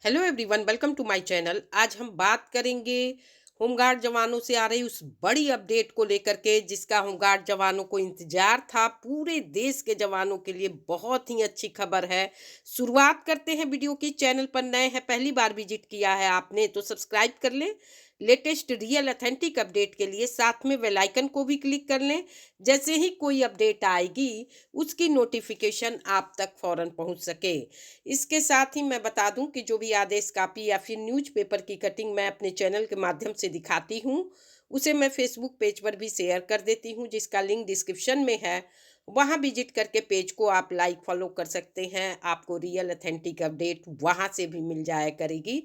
Hello everyone, welcome to my channel. आज हम बात करेंगे होमगार्ड जवानों से आ रही उस बड़ी अपडेट को लेकर के, जिसका होमगार्ड जवानों को इंतजार था। पूरे देश के जवानों के लिए बहुत ही अच्छी खबर है। शुरुआत करते हैं वीडियो की। चैनल पर नए हैं, पहली बार विजिट किया है आपने तो सब्सक्राइब कर लें। लेटेस्ट रियल अथेंटिक अपडेट के लिए साथ में बेल आइकन को भी क्लिक कर लें। जैसे ही कोई अपडेट आएगी उसकी नोटिफिकेशन आप तक फौरन पहुंच सके। इसके साथ ही मैं बता दूं कि जो भी आदेश कॉपी या फिर न्यूज़पेपर की कटिंग मैं अपने चैनल के माध्यम से दिखाती हूं, उसे मैं फेसबुक पेज पर भी शेयर कर देती हूं, जिसका लिंक डिस्क्रिप्शन में है। वहां विजिट करके पेज को आप लाइक फॉलो कर सकते हैं। आपको रियल अथेंटिक अपडेट वहां से भी मिल जाया करेगी।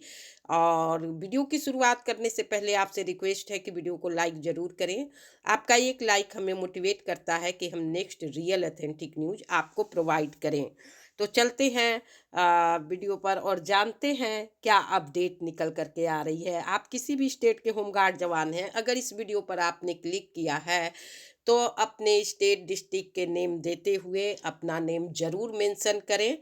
और वीडियो की शुरुआत करने से पहले आपसे रिक्वेस्ट है कि वीडियो को लाइक ज़रूर करें। आपका एक लाइक हमें मोटिवेट करता है कि हम नेक्स्ट रियल अथेंटिक न्यूज़ आपको प्रोवाइड करें। तो चलते हैं वीडियो पर और जानते हैं क्या अपडेट निकल करके आ रही है। आप किसी भी स्टेट के होमगार्ड जवान हैं, अगर इस वीडियो पर आपने क्लिक किया है तो अपने स्टेट डिस्ट्रिक्ट के नेम देते हुए अपना नेम ज़रूर मेंशन करें।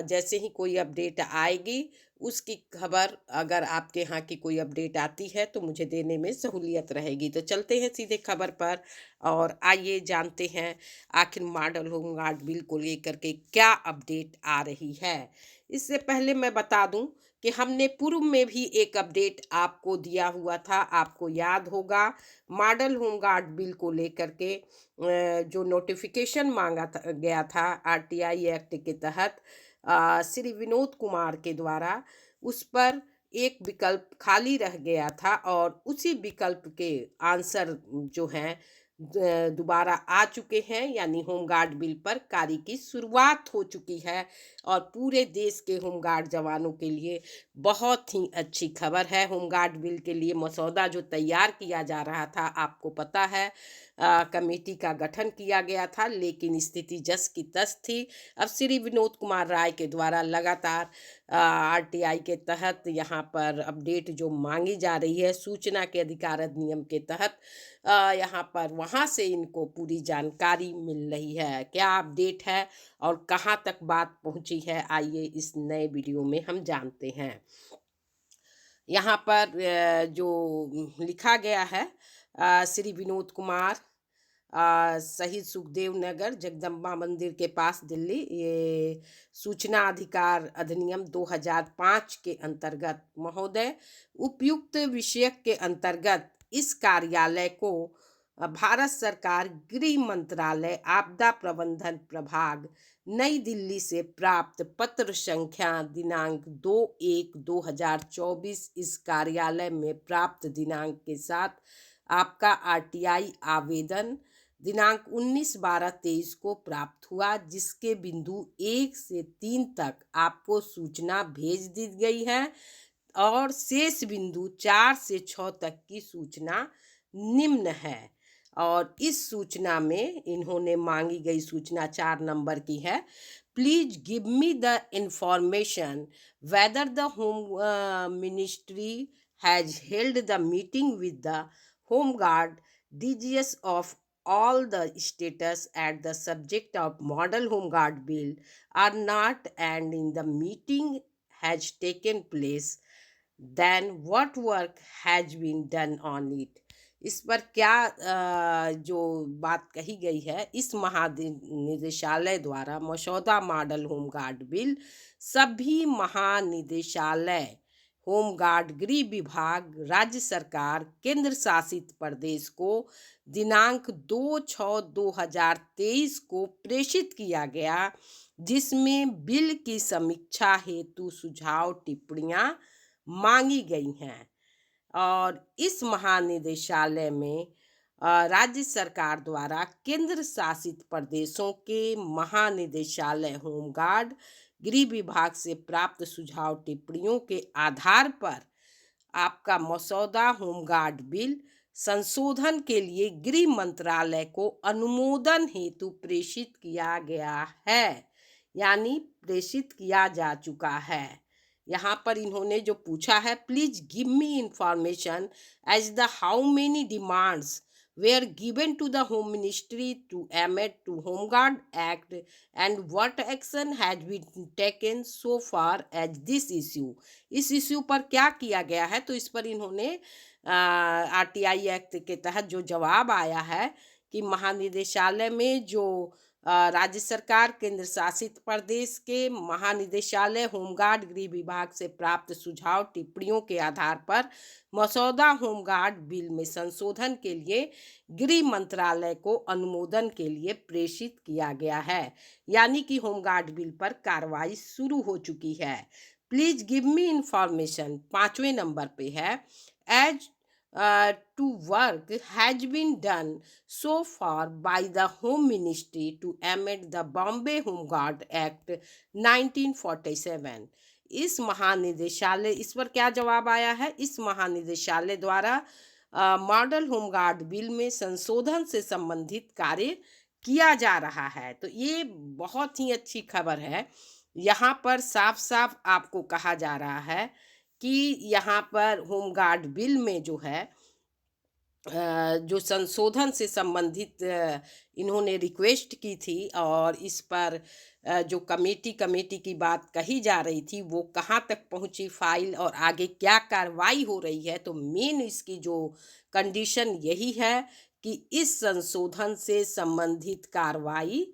जैसे ही कोई अपडेट आएगी उसकी खबर, अगर आपके यहाँ की कोई अपडेट आती है तो मुझे देने में सहूलियत रहेगी। तो चलते हैं सीधे खबर पर और आइए जानते हैं आखिर मॉडल होमगार्ड बिल को लेकर के क्या अपडेट आ रही है। इससे पहले मैं बता दूं कि हमने पूर्व में भी एक अपडेट आपको दिया हुआ था, आपको याद होगा। मॉडल होमगार्ड बिल को लेकर के जो नोटिफिकेशन मांगा गया था आरटीआई एक्ट के तहत, श्री विनोद कुमार के द्वारा, उस पर एक विकल्प खाली रह गया था और उसी विकल्प के आंसर जो हैं दोबारा आ चुके हैं। यानी होमगार्ड बिल पर कार्य की शुरुआत हो चुकी है और पूरे देश के होमगार्ड जवानों के लिए बहुत ही अच्छी खबर है। होमगार्ड बिल के लिए मसौदा जो तैयार किया जा रहा था, आपको पता है, कमेटी का गठन किया गया था, लेकिन स्थिति जस की तस थी। अब श्री विनोद कुमार राय के द्वारा लगातार आरटीआई के तहत यहाँ पर अपडेट जो मांगी जा रही है, सूचना के अधिकार अधिनियम के तहत, यहाँ पर वहाँ से इनको पूरी जानकारी मिल रही है। क्या अपडेट है और कहाँ तक बात पहुँची है, आइए इस नए वीडियो में हम जानते हैं। यहाँ पर जो लिखा गया है, श्री विनोद कुमार, शहीद सुखदेव नगर जगदम्बा मंदिर के पास दिल्ली, ये सूचना अधिकार अधिनियम 2005 के अंतर्गत महोदय, उपयुक्त विषयक के अंतर्गत इस कार्यालय को भारत सरकार गृह मंत्रालय आपदा प्रबंधन प्रभाग नई दिल्ली से प्राप्त पत्र संख्या दिनांक 2/1/2024 इस कार्यालय में प्राप्त दिनांक के साथ आपका आरटीआई आवेदन दिनांक 19/12/23 को प्राप्त हुआ, जिसके बिंदु 1 से 3 तक आपको सूचना भेज दी गई है और शेष बिंदु 4 से 6 तक की सूचना निम्न है। और इस सूचना में इन्होंने मांगी गई सूचना 4 नंबर की है। Please give me the information whether the home ministry has held the meeting with the home guard DGS of all the status at the subject of model home guard bill are not, and in the meeting has taken place, then what work has been done on it। इस पर क्या जो बात कही गई है, इस महानिदेशालय द्वारा मसौदा मॉडल होम गार्ड बिल सभी महानिदेशालय, होमगार्ड, गृह विभाग, राज्य सरकार, केंद्र शासित प्रदेश को दिनांक 2/6/2023 को प्रेषित किया गया, जिसमें बिल की समीक्षा हेतु सुझाव टिप्पणियां मांगी गई हैं। और इस महानिदेशालय में राज्य सरकार द्वारा केंद्र शासित प्रदेशों के महानिदेशालय होमगार्ड, गृह विभाग से प्राप्त सुझाव टिप्पणियों के आधार पर आपका मसौदा होमगार्ड बिल संशोधन के लिए गृह मंत्रालय को अनुमोदन हेतु प्रेषित किया गया है। यानी प्रेषित किया जा चुका है। यहाँ पर इन्होंने जो पूछा है, please give me information as the how many demands were given to the Home Ministry to amend to Home Guard Act, and what action has been taken so far as this issue. इस issue पर क्या किया गया है, तो इस पर इन्होंने आरटीआई एक्ट के तहत जो जवाब आया है कि महानिदेशालय में जो राज्य सरकार केंद्र शासित प्रदेश के महानिदेशालय होमगार्ड गृह विभाग से प्राप्त सुझाव टिप्पणियों के आधार पर मसौदा होमगार्ड बिल में संशोधन के लिए गृह मंत्रालय को अनुमोदन के लिए प्रेषित किया गया है। यानी कि होमगार्ड बिल पर कार्रवाई शुरू हो चुकी है। प्लीज गिव मी इंफॉर्मेशन 5वें नंबर पे है, as to work has been done so far by the Home Ministry to amend the Bombay Home Guard Act 1947। इस महानिदेशालय, इस पर क्या जवाब आया है, इस महानिदेशालय द्वारा मॉडल होमगार्ड बिल में संशोधन से संबंधित कार्य किया जा रहा है। तो ये बहुत ही अच्छी खबर है। यहाँ पर साफ साफ आपको कहा जा रहा है कि यहाँ पर होमगार्ड बिल में जो है जो संशोधन से संबंधित इन्होंने रिक्वेस्ट की थी, और इस पर जो कमेटी की बात कही जा रही थी वो कहाँ तक पहुंची फाइल और आगे क्या कार्रवाई हो रही है। तो मेन इसकी जो कंडीशन यही है कि इस संशोधन से संबंधित कार्रवाई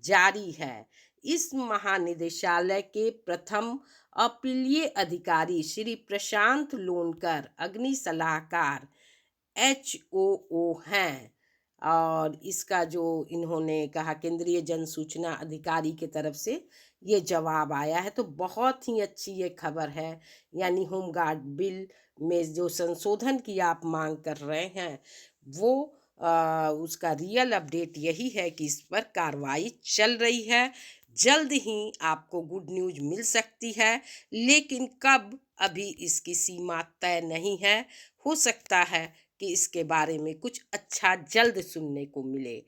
जारी है। इस महानिदेशालय के प्रथम अपीलीय अधिकारी श्री प्रशांत लोनकर अग्नि सलाहकार HOO हैं, और इसका जो इन्होंने कहा केंद्रीय जन सूचना अधिकारी के तरफ से ये जवाब आया है। तो बहुत ही अच्छी ये खबर है। यानी होमगार्ड बिल में जो संशोधन की आप मांग कर रहे हैं वो उसका रियल अपडेट यही है कि इस पर कार्रवाई चल रही है। जल्द ही आपको गुड न्यूज़ मिल सकती है, लेकिन कब, अभी इसकी सीमा तय नहीं है। हो सकता है कि इसके बारे में कुछ अच्छा जल्द सुनने को मिले।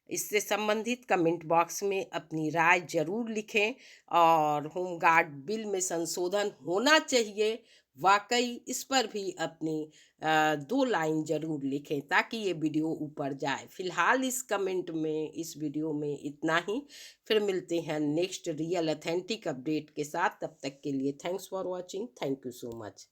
इससे संबंधित कमेंट बॉक्स में अपनी राय जरूर लिखें, और होमगार्ड बिल में संशोधन होना चाहिए वाकई, इस पर भी अपनी 2 लाइन जरूर लिखें ताकि ये वीडियो ऊपर जाए। फिलहाल इस कमेंट में, इस वीडियो में इतना ही। फिर मिलते हैं नेक्स्ट रियल ऑथेंटिक अपडेट के साथ। तब तक के लिए thanks for watching. Thank you so much.